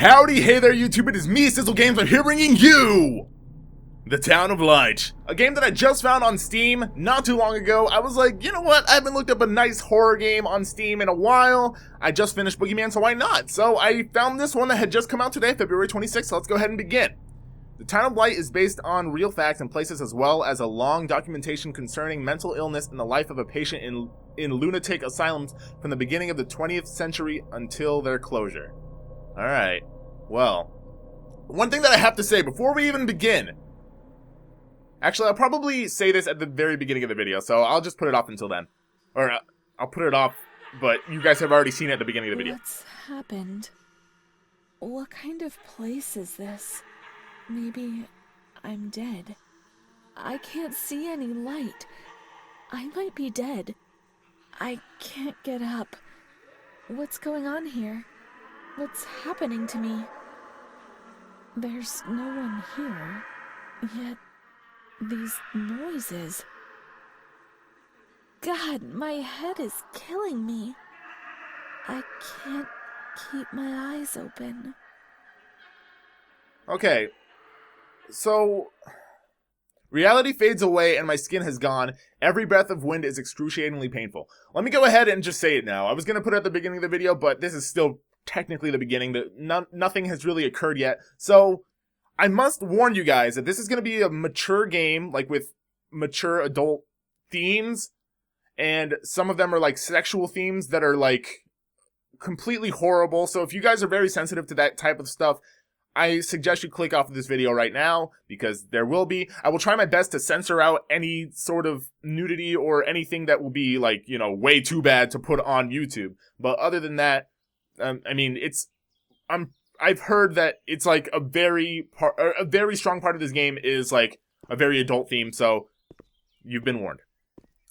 Howdy, hey there YouTube, it is me, Sizzle Games. I'm here bringing you The Town of Light, a game that I just found on Steam not too long ago. I was like, you know what, I haven't looked up a nice horror game on Steam in a while. I just finished Boogeyman, so why not? So I found this one that had just come out today, February 26th, so let's go ahead and begin. The Town of Light is based on real facts and places, as well as a long documentation concerning mental illness and the life of a patient in lunatic asylums from the beginning of the 20th century until their closure. Alright, well, one thing that I have to say before we even begin, actually I'll probably say this at the very beginning of the video, so I'll just put it off until then. Or I'll put it off, but you guys have already seen it at the beginning of the video. What's happened? What kind of place is this? Maybe I'm dead. I can't see any light. I might be dead. I can't get up. What's going on here? What's happening to me? There's no one here, yet these noises. God, my head is killing me. I can't keep my eyes open. Okay, so reality fades away and my skin has gone. Every breath of wind is excruciatingly painful. Let me go ahead and just say it now. I was going to put it at the beginning of the video, but this is still technically the beginning. Nothing has really occurred yet. So I must warn you guys that this is going to be a mature game, like with mature adult themes. And some of them are like sexual themes that are like completely horrible. So if you guys are very sensitive to that type of stuff, I suggest you click off of this video right now, because there will be. I will try my best to censor out any sort of nudity or anything that will be like, you know, way too bad to put on YouTube. But other than that, I mean, I've heard that it's like a very strong part of this game is like a very adult theme, so you've been warned.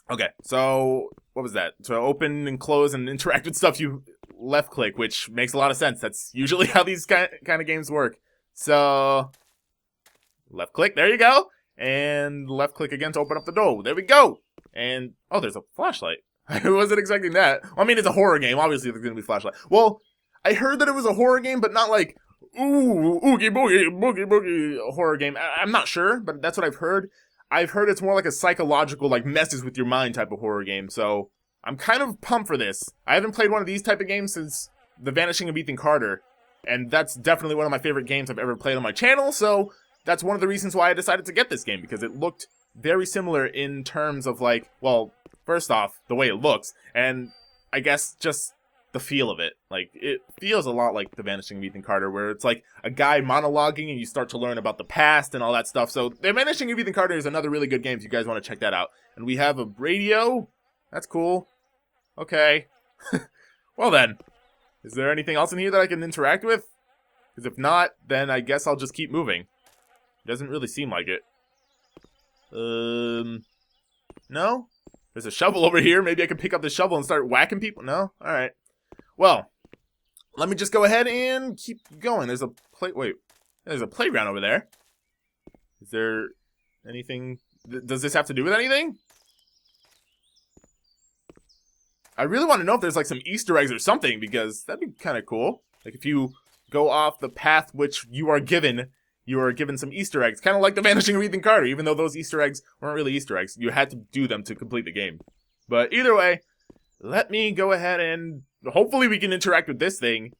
Okay, so what was that? To open and close and interact with stuff, you left click, which makes a lot of sense. That's usually how these kind of games work. So left click, there you go, and left click again to open up the door. There we go. And oh, there's a flashlight. I wasn't expecting that. Well, I mean, it's a horror game. Obviously, there's gonna be flashlight. Well, I heard that it was a horror game, but not like oogie boogie horror game. I'm not sure, but that's what I've heard. I've heard it's more like a psychological, like, messes with your mind type of horror game, so I'm kind of pumped for this. I haven't played one of these type of games since The Vanishing of Ethan Carter, and that's definitely one of my favorite games I've ever played on my channel, so that's one of the reasons why I decided to get this game, because it looked very similar in terms of, like, well, first off, the way it looks, and I guess just the feel of it. Like, it feels a lot like The Vanishing of Ethan Carter, where it's like a guy monologuing and you start to learn about the past and all that stuff. So The Vanishing of Ethan Carter is another really good game if you guys want to check that out. And we have a radio. That's cool. Okay. Well then, is there anything else in here that I can interact with? Because if not, then I guess I'll just keep moving. Doesn't really seem like it. No? There's a shovel over here. Maybe I can pick up the shovel and start whacking people? No? Alright. Well, let me just go ahead and keep going. There's a there's a playground over there. Is there anything? Does this have to do with anything? I really want to know if there's like some Easter eggs or something, because that'd be kind of cool. Like if you go off the path which you are given some Easter eggs. Kind of like The Vanishing of Ethan Carter, even though those Easter eggs weren't really Easter eggs. You had to do them to complete the game. But either way, let me go ahead and hopefully we can interact with this thing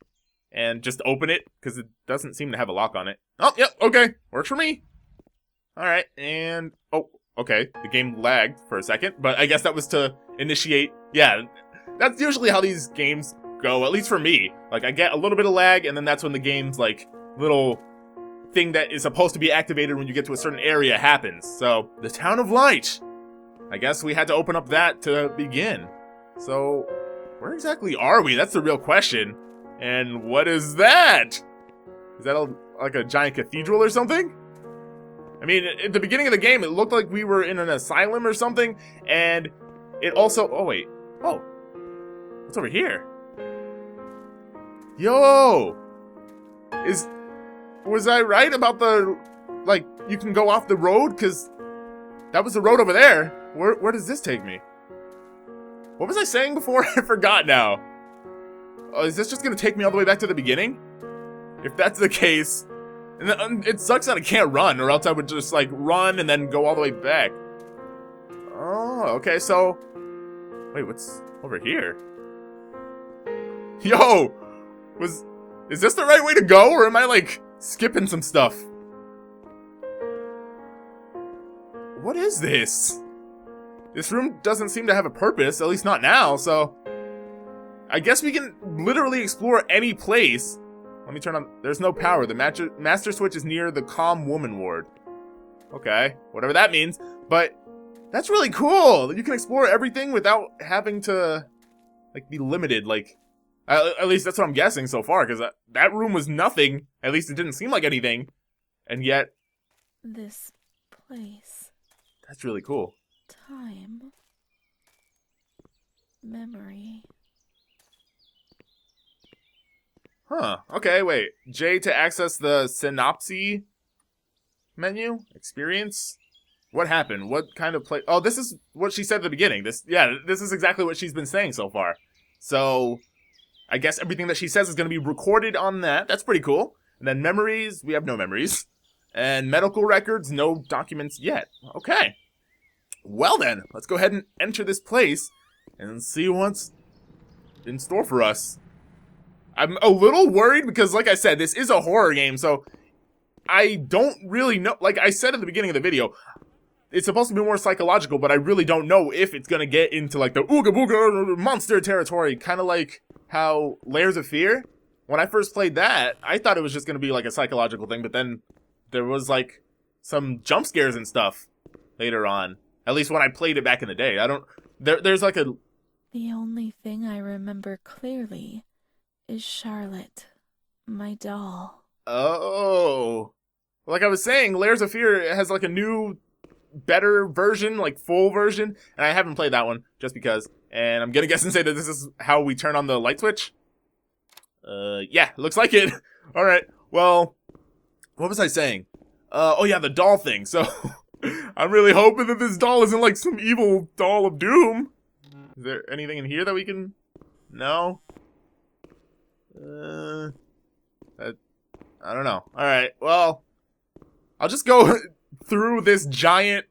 and just open it, because it doesn't seem to have a lock on it. Oh, yep, okay. Works for me. Alright, and oh, okay. The game lagged for a second, but I guess that was to initiate. Yeah, that's usually how these games go, at least for me. Like, I get a little bit of lag, and then that's when the game's, like, little thing that is supposed to be activated when you get to a certain area happens. So, the Town of Light. I guess we had to open up that to begin. So, where exactly are we? That's the real question. And what is that? Is that like a giant cathedral or something? I mean, at the beginning of the game, it looked like we were in an asylum or something, and it also... Oh, wait. Oh. What's over here? Yo! Was I right about the... Like, you can go off the road? Because that was the road over there. Where does this take me? What was I saying before? I forgot now. Oh, is this just gonna take me all the way back to the beginning? If that's the case, and it sucks that I can't run, or else I would just, like, run and then go all the way back. Oh, okay, so... Wait, what's over here? Yo! Is this the right way to go, or am I, like, skipping some stuff? What is this? This room doesn't seem to have a purpose, at least not now, so... I guess we can literally explore any place. Let me turn on... There's no power. The master switch is near the calm woman ward. Okay, whatever that means. But that's really cool. You can explore everything without having to, like, be limited. Like, at least that's what I'm guessing so far, because that room was nothing. At least it didn't seem like anything. And yet... This place. That's really cool. Time. Memory. Huh. Okay, wait. J to access the synopsis menu? Experience? What happened? What kind of play? Oh, this is what she said at the beginning. This is exactly what she's been saying so far. So, I guess everything that she says is going to be recorded on that. That's pretty cool. And then memories, we have no memories. And medical records, no documents yet. Okay. Well then, let's go ahead and enter this place and see what's in store for us. I'm a little worried because, like I said, this is a horror game, so I don't really know. Like I said at the beginning of the video, it's supposed to be more psychological, but I really don't know if it's going to get into, like, the ooga booga monster territory, kind of like how Layers of Fear. When I first played that, I thought it was just going to be, like, a psychological thing, but then there was, like, some jump scares and stuff later on. At least when I played it back in the day. There's, like, a... The only thing I remember clearly is Charlotte, my doll. Oh. Like I was saying, Layers of Fear has, like, a new, better version, like, full version. And I haven't played that one, just because. And I'm gonna guess and say that this is how we turn on the light switch. Yeah, looks like it. Alright, well, what was I saying? Oh yeah, the doll thing. So, I'm really hoping that this doll isn't, like, some evil doll of doom. Is there anything in here that we can... No? I don't know. Alright, well, I'll just go through this giant,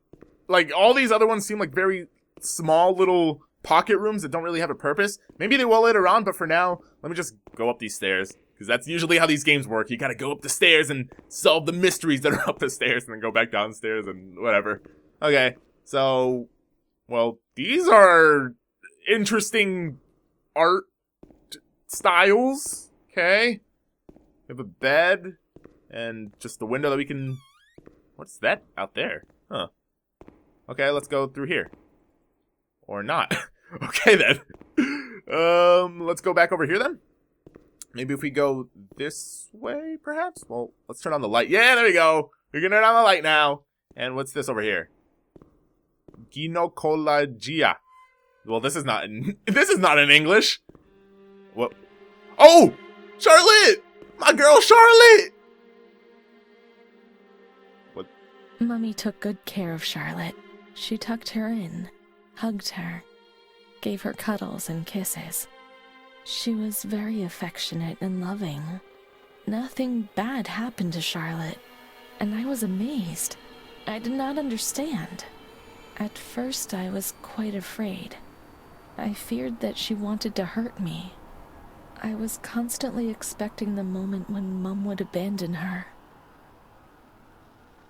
like, all these other ones seem like very small little pocket rooms that don't really have a purpose. Maybe they will later on, but for now, let me just go up these stairs, because that's usually how these games work. You gotta go up the stairs and solve the mysteries that are up the stairs, and then go back downstairs and whatever. Okay, so, well, these are interesting art styles. Okay. We have a bed and just the window that we can... What's that out there? Huh. Okay, let's go through here. Or not. Okay then. Let's go back over here then. Maybe if we go this way, perhaps? Well, let's turn on the light. Yeah, there we go. We can turn on the light now. And what's this over here? Gynecologia. Well, this is not in English. What? Oh! Charlotte! My girl Charlotte! What? Mummy took good care of Charlotte. She tucked her in, hugged her, gave her cuddles and kisses. She was very affectionate and loving. Nothing bad happened to Charlotte, and I was amazed. I did not understand. At first, I was quite afraid. I feared that she wanted to hurt me. I was constantly expecting the moment when Mum would abandon her.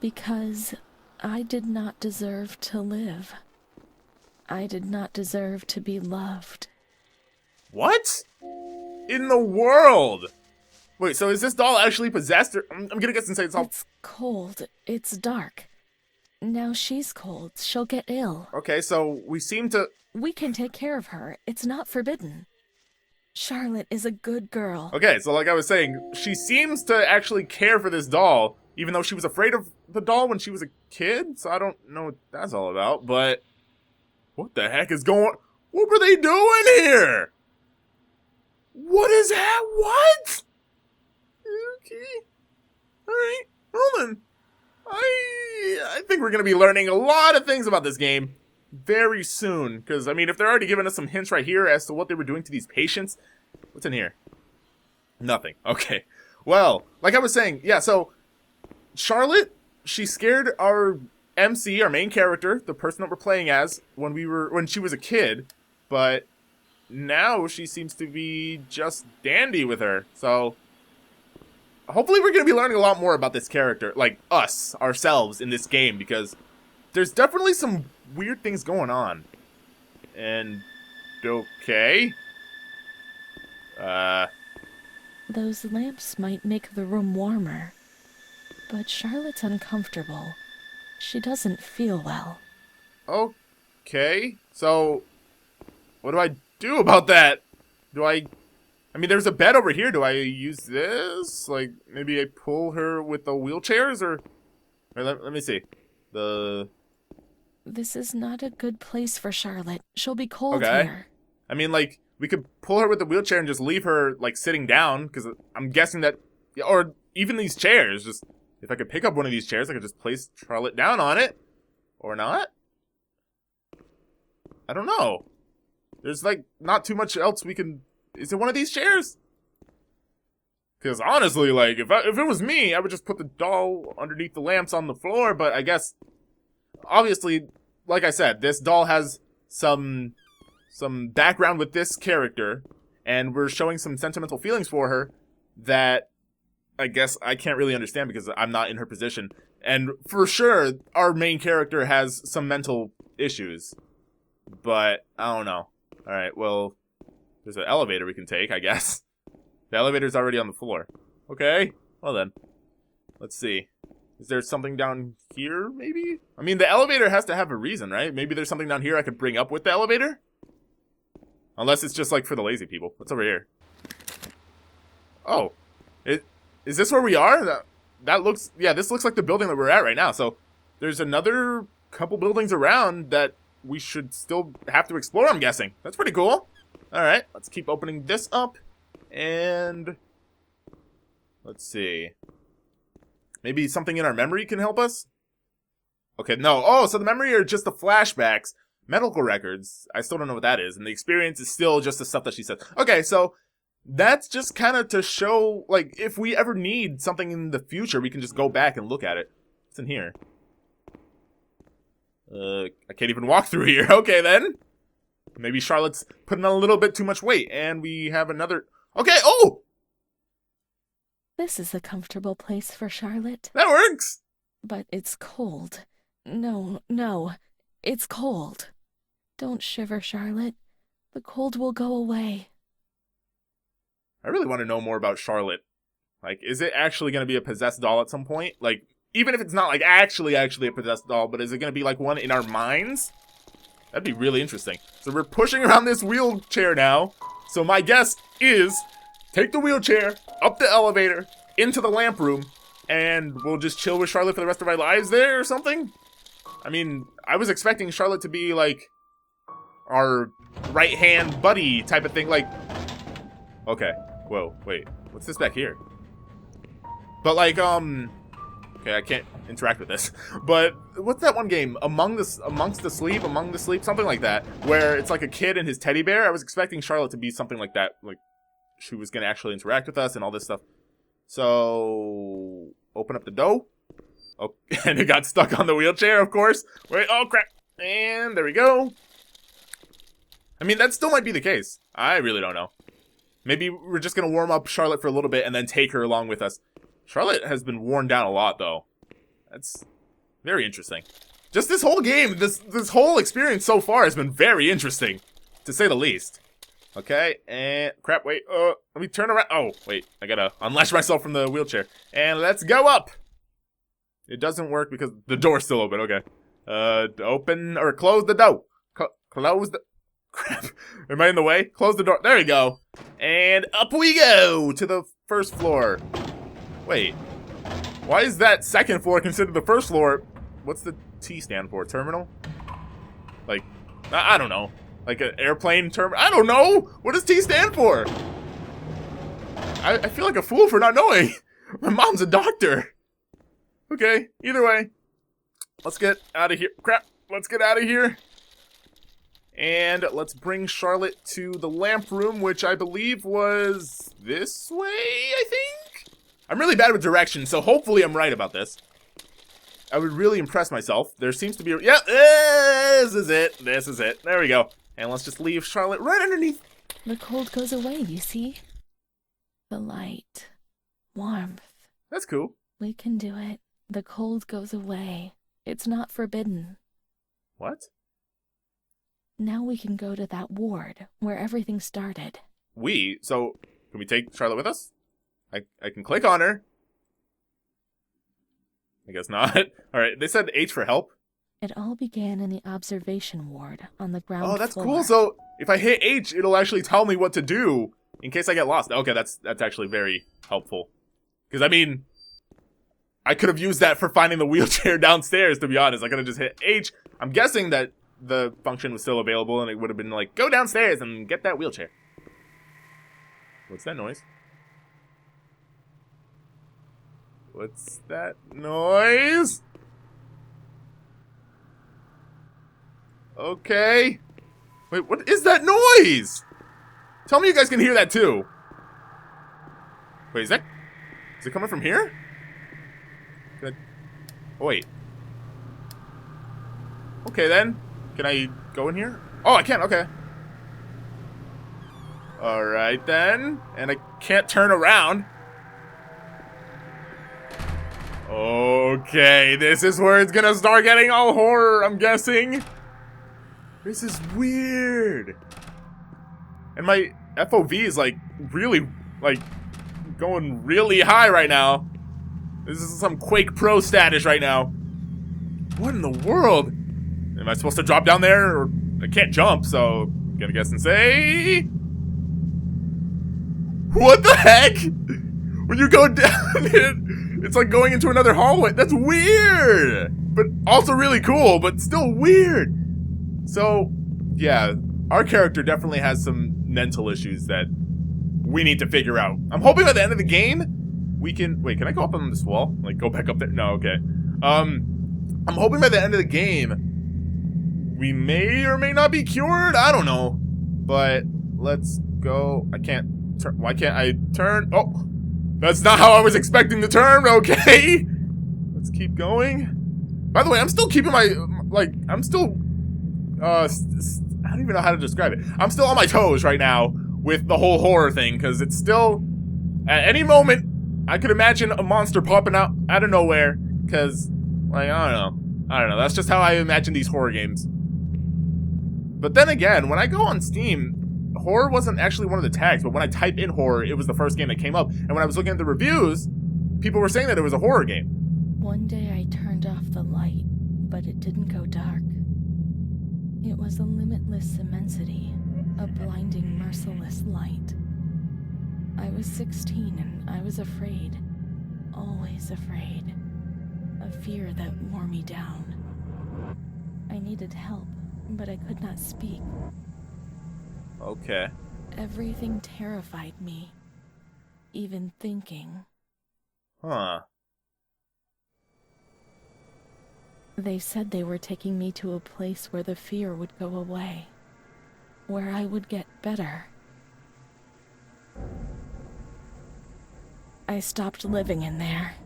Because I did not deserve to live. I did not deserve to be loved. What? In the world? Wait, so is this doll actually possessed? Or I'm gonna guess and say it's all... It's cold. It's dark. Now she's cold. She'll get ill. Okay, so we seem to... We can take care of her. It's not forbidden. Charlotte is a good girl. Okay, so like I was saying, she seems to actually care for this doll, even though she was afraid of the doll when she was a kid, so I don't know what that's all about, but... What the heck is going... What were they doing here? What is that? What? Okay. Alright, well then. I think we're going to be learning a lot of things about this game very soon. Because, I mean, if they're already giving us some hints right here as to what they were doing to these patients. What's in here? Nothing. Okay. Well, like I was saying, yeah, so Charlotte, she scared our MC, our main character, the person that we're playing as, when she was a kid, but now she seems to be just dandy with her. So hopefully we're going to be learning a lot more about this character, like us, ourselves, in this game, because there's definitely some weird things going on. And, okay. Those lamps might make the room warmer, but Charlotte's uncomfortable. She doesn't feel well. Okay. So, what do I do about that? I mean, there's a bed over here. Do I use this? Like, maybe I pull her with the wheelchairs, or let me see. This is not a good place for Charlotte. She'll be cold Okay. here. I mean, like, we could pull her with the wheelchair and just leave her, like, sitting down, because I'm guessing that, or even these chairs, just, if I could pick up one of these chairs, I could just place Charlotte down on it. Or not? I don't know. There's, like, not too much else we can... Is it one of these chairs? Because honestly, like, if it was me, I would just put the doll underneath the lamps on the floor, but I guess... Obviously, like I said, this doll has some background with this character, and we're showing some sentimental feelings for her that I guess I can't really understand because I'm not in her position. And for sure, our main character has some mental issues. But, I don't know. Alright, well, there's an elevator we can take, I guess. The elevator's already on the floor. Okay, well then. Let's see. Is there something down here, maybe? I mean, the elevator has to have a reason, right? Maybe there's something down here I could bring up with the elevator? Unless it's just, like, for the lazy people. What's over here? Oh. Is this where we are? That looks... Yeah, this looks like the building that we're at right now. So, there's another couple buildings around that we should still have to explore, I'm guessing. That's pretty cool. Alright, let's keep opening this up. And... let's see. Maybe something in our memory can help us? Okay, no. Oh, so the memory are just the flashbacks. Medical records. I still don't know what that is. And the experience is still just the stuff that she said. Okay, so that's just kind of to show, like, if we ever need something in the future, we can just go back and look at it. What's in here? I can't even walk through here. Okay, then. Maybe Charlotte's putting on a little bit too much weight. And we have another... Okay, oh! This is a comfortable place for Charlotte. That works! But it's cold. No, it's cold. Don't shiver, Charlotte. The cold will go away. I really want to know more about Charlotte. Like, is it actually going to be a possessed doll at some point? Like, even if it's not, like, actually a possessed doll, but is it going to be, like, one in our minds? That'd be really interesting. So we're pushing around this wheelchair now. So my guess is, take the wheelchair, up the elevator, into the lamp room, and we'll just chill with Charlotte for the rest of our lives there or something? I mean, I was expecting Charlotte to be, like, our right-hand buddy type of thing, like... Okay. Whoa, wait. What's this back here? But, like, okay, I can't interact with this. But, what's that one game? Amongst the Sleep? Something like that. Where it's like a kid and his teddy bear. I was expecting Charlotte to be something like that. Like, she was gonna actually interact with us and all this stuff. So... open up the door. Oh, and it got stuck on the wheelchair, of course. Wait, oh crap. And there we go. I mean, that still might be the case. I really don't know. Maybe we're just gonna warm up Charlotte for a little bit and then take her along with us. Charlotte has been worn down a lot, though. That's very interesting. Just this whole game, this whole experience so far has been very interesting, to say the least. Okay, and crap, wait, let me turn around. Oh, wait, I gotta unlatch myself from the wheelchair. And let's go up! It doesn't work because the door's still open, okay. Open, or close the door. Close the... Crap, am I in the way? Close the door, there we go. And up we go to the first floor. Wait, why is that second floor considered the first floor? What's the T stand for? Terminal? Like, I don't know. Like an airplane terminal? I don't know! What does T stand for? I feel like a fool for not knowing. My mom's a doctor. Okay, either way. Let's get out of here. Crap, let's get out of here. And let's bring Charlotte to the lamp room, which I believe was this way, I think? I'm really bad with directions, so hopefully I'm right about this. I would really impress myself. There seems to be a... Yep, this is it. This is it. There we go. And let's just leave Charlotte right underneath. The cold goes away, you see? The light. Warmth. That's cool. We can do it. The cold goes away. It's not forbidden. What? Now we can go to that ward, where everything started. So, can we take Charlotte with us? I can click on her. I guess not. Alright, they said H for help. It all began in the observation ward on the ground floor. Oh, that's cool. So, if I hit H, it'll actually tell me what to do in case I get lost. Okay, that's actually very helpful. Because, I mean, I could have used that for finding the wheelchair downstairs, to be honest. I could have just hit H. I'm guessing that the function was still available and it would have been like, go downstairs and get that wheelchair. What's that noise? What's that noise? Okay. Wait, what is that noise? Tell me you guys can hear that too. Wait, is it coming from here? Oh, wait. Okay then. Can I go in here? Oh, I can, okay. Alright then. And I can't turn around. Okay, this is where it's gonna start getting all horror, I'm guessing. This is weird. And my FOV is like really, like, going really high right now. This is some Quake Pro status right now. What in the world? Am I supposed to drop down there? Or I can't jump, so I'm gonna guess and say... What the heck? When you go down, it's like going into another hallway. That's weird! But also really cool, but still weird. So, yeah, our character definitely has some mental issues that we need to figure out. I'm hoping by the end of the game, we can... Wait, can I go up on this wall? Like, go back up there? No, okay. I'm hoping by the end of the game, we may or may not be cured. I don't know. But, let's go. I can't turn... Why can't I turn? Oh! That's not how I was expecting to turn, okay? Let's keep going. By the way, I'm still keeping my... Like, I'm still... I don't even know how to describe it. I'm still on my toes right now with the whole horror thing, because it's still... At any moment, I could imagine a monster popping out of nowhere, because, like, I don't know. That's just how I imagine these horror games. But then again, when I go on Steam, horror wasn't actually one of the tags, but when I type in horror, it was the first game that came up. And when I was looking at the reviews, people were saying that it was a horror game. One day I turned off the light, but it didn't go dark. It was a limitless immensity, a blinding, merciless light. I was 16 and I was afraid, always afraid, a fear that wore me down. I needed help, but I could not speak. Okay. Everything terrified me, even thinking. Huh. They said they were taking me to a place where the fear would go away, where I would get better. I stopped living in there.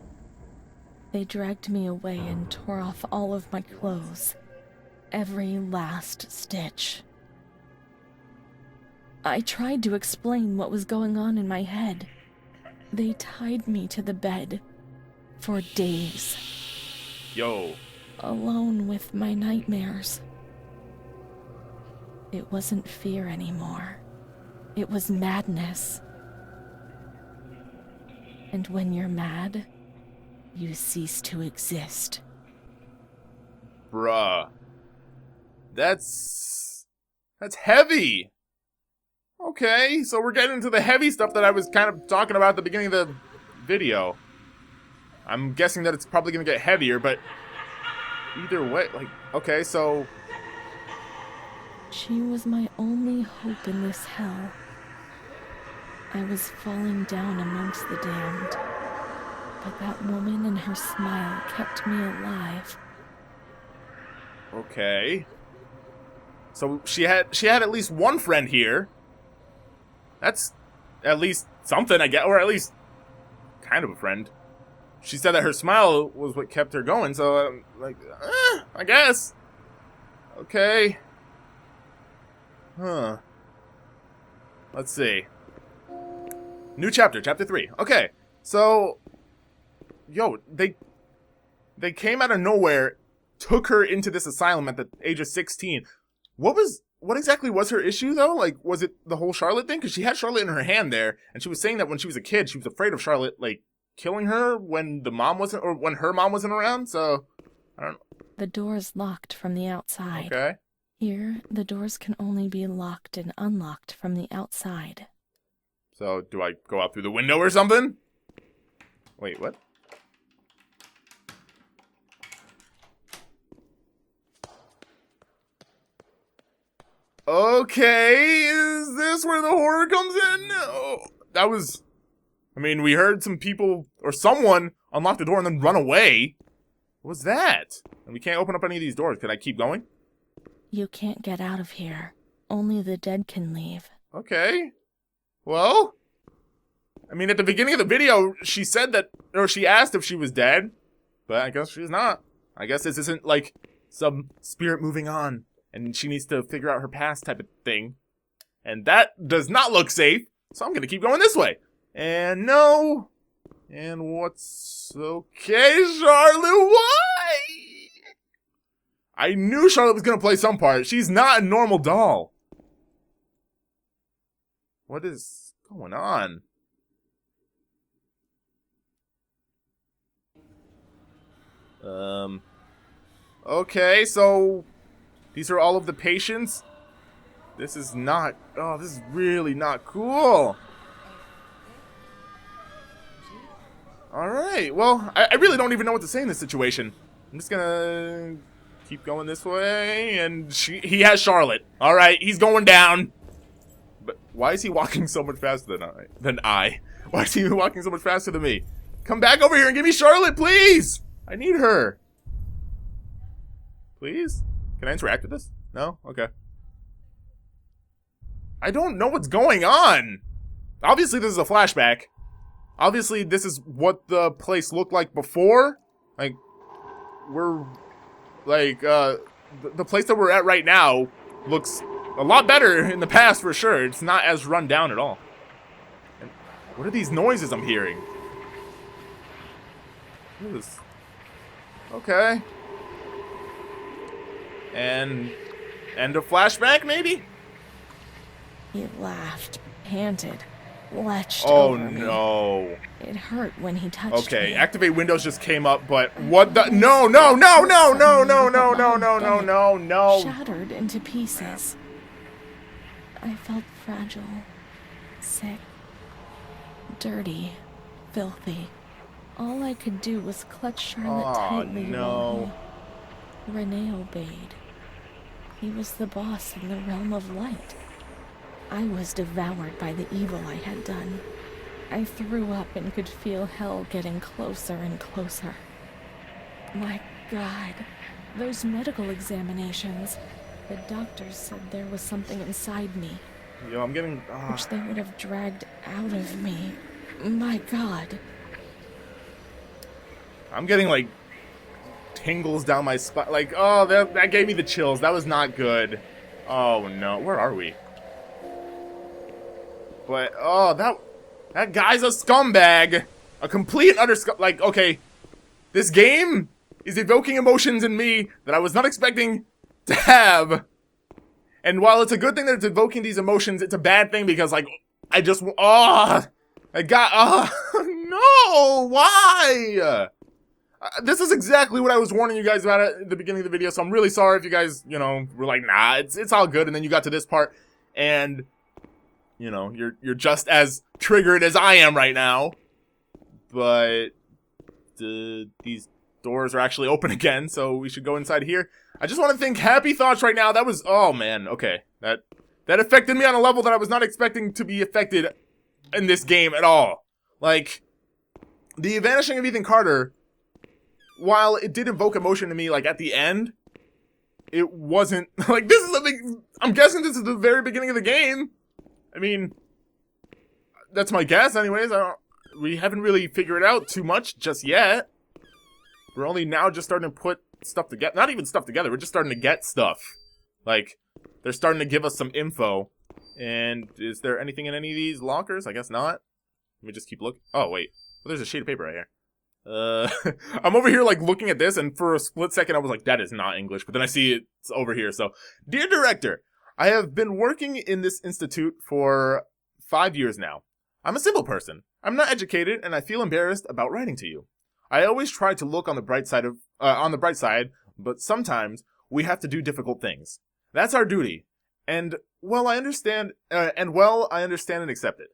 They dragged me away and tore off all of my clothes, every last stitch. I tried to explain what was going on in my head. They tied me to the bed for days. Yo. Alone with my nightmares. It wasn't fear anymore. It was madness. And when you're mad, you cease to exist. Bruh. That's heavy. Okay, so we're getting into the heavy stuff that I was kind of talking about at the beginning of the video. I'm guessing that it's probably gonna get heavier, but either way, like, okay, so... She was my only hope in this hell. I was falling down amongst the damned, but that woman and her smile kept me alive. Okay. So she had at least one friend here. That's at least something, I guess, or at least kind of a friend. She said that her smile was what kept her going, so I'm like, I guess. Okay. Huh. Let's see. New chapter, chapter 3. Okay, so, yo, they came out of nowhere, took her into this asylum at the age of 16. What exactly was her issue, though? Like, was it the whole Charlotte thing? Because she had Charlotte in her hand there, and she was saying that when she was a kid, she was afraid of Charlotte, like, killing her when the mom wasn't, or when her mom wasn't around, so, I don't know. The door's locked from the outside. Okay. Here, the doors can only be locked and unlocked from the outside. So, do I go out through the window or something? Wait, what? Okay, is this where the horror comes in? Oh, that was... I mean, we heard some people, or someone, unlock the door and then run away. What was that? And we can't open up any of these doors. Can I keep going? You can't get out of here. Only the dead can leave. Okay. Well, I mean, at the beginning of the video, she said that, or she asked if she was dead, but I guess she's not. I guess this isn't, like, some spirit moving on, and she needs to figure out her past type of thing. And that does not look safe, so I'm gonna keep going this way. And no. And what's... Okay, Charlotte, why? I knew Charlotte was gonna play some part. She's not a normal doll. What is going on? Okay, so these are all of the patients. This is not... Oh, this is really not cool. Alright, well, I really don't even know what to say in this situation. I'm just gonna keep going this way, and he has Charlotte. Alright, he's going down. But why is he walking so much faster than I? Why is he walking so much faster than me? Come back over here and give me Charlotte, please! I need her. Please? Can I interact with this? No? Okay. I don't know what's going on. Obviously, this is a flashback. Obviously, this is what the place looked like before. Like, we're... Like, the place that we're at right now looks a lot better in the past, for sure. It's not as run down at all. And what are these noises I'm hearing? What is this? Okay. And... end of flashback, maybe? He laughed, panted, lurched over me. Oh, no. It hurt when he touched me. Okay, activate Windows just came up, but what the... No, no, no, no, no, no, no, no, no, no, no, no. Shattered into pieces. I felt fragile, sick, dirty, filthy. All I could do was clutch Charlotte tightly. No. Renee obeyed. He was the boss in the realm of light. I was devoured by the evil I had done. I threw up and could feel hell getting closer and closer. My God, those medical examinations. The doctors said there was something inside me. Yo, I'm getting... which they would have dragged out of me. My God. I'm getting, like, tingles down my spine. Like, oh, that gave me the chills. That was not good. Oh, no. Where are we? But, oh, that guy's a scumbag. A complete and utter like, okay, this game is evoking emotions in me that I was not expecting to have. And while it's a good thing that it's evoking these emotions, it's a bad thing because, like, I just, no, why? This is exactly what I was warning you guys about at the beginning of the video, so I'm really sorry if you guys, you know, were like, nah, it's all good, and then you got to this part, and... You know, you're just as triggered as I am right now. But these doors are actually open again, so we should go inside here. I just want to think happy thoughts right now. That was, oh man, okay. That affected me on a level that I was not expecting to be affected in this game at all. Like, the vanishing of Ethan Carter, while it did evoke emotion to me, like, at the end, it wasn't, like, this is the big, I'm guessing this is the very beginning of the game. I mean, that's my guess anyways. we haven't really figured out too much just yet. We're only now just starting to put stuff together. Not even stuff together, we're just starting to get stuff. Like, they're starting to give us some info. And is there anything in any of these lockers? I guess not. Let me just keep looking. Oh, wait. Well, there's a sheet of paper right here. I'm over here, like, looking at this, and for a split second I was like, that is not English. But then I see it's over here. So, dear director, I have been working in this institute for 5 years now. I'm a simple person. I'm not educated, and I feel embarrassed about writing to you. I always try to look on the bright side but sometimes we have to do difficult things. That's our duty. And I understand and accept it.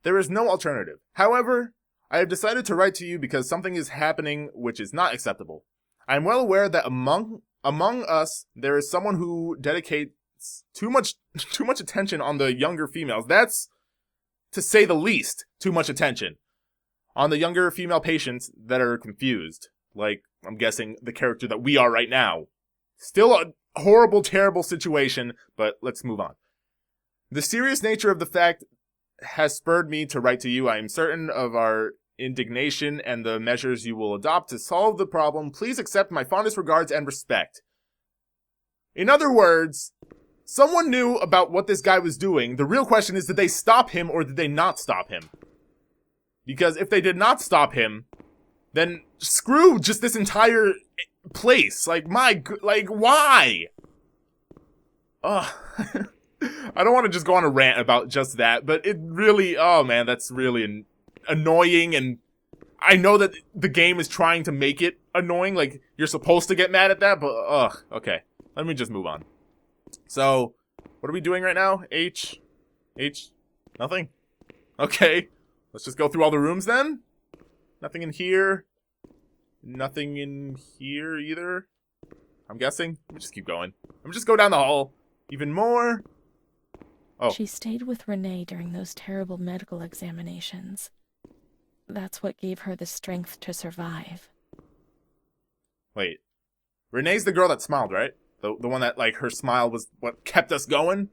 There is no alternative. However, I have decided to write to you because something is happening which is not acceptable. I am well aware that among us there is someone who dedicates too much attention on the younger females. That's, to say the least, too much attention on the younger female patients that are confused. Like, I'm guessing the character that we are right now. Still a horrible, terrible situation, but let's move on. The serious nature of the fact has spurred me to write to you. I am certain of our indignation and the measures you will adopt to solve the problem. Please accept my fondest regards and respect. In other words, someone knew about what this guy was doing. The real question is, did they stop him or did they not stop him? Because if they did not stop him, then screw just this entire place. Like, why? Ugh. I don't want to just go on a rant about just that, but it really, oh man, that's really annoying, and I know that the game is trying to make it annoying, like, you're supposed to get mad at that, but, ugh, okay. Let me just move on. So, what are we doing right now? H? Nothing? Okay. Let's just go through all the rooms then? Nothing in here. Nothing in here either. I'm guessing. Let me just keep going. Let me just go down the hall. Even more. Oh. She stayed with Renee during those terrible medical examinations. That's what gave her the strength to survive. Wait. Renee's the girl that smiled, right? The one that, like, her smile was what kept us going?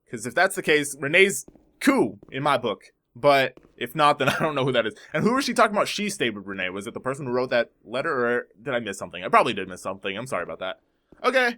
Because if that's the case, Renee's cool in my book. But if not, then I don't know who that is. And who was she talking about? She stayed with Renee. Was it the person who wrote that letter, or did I miss something? I probably did miss something. I'm sorry about that. Okay.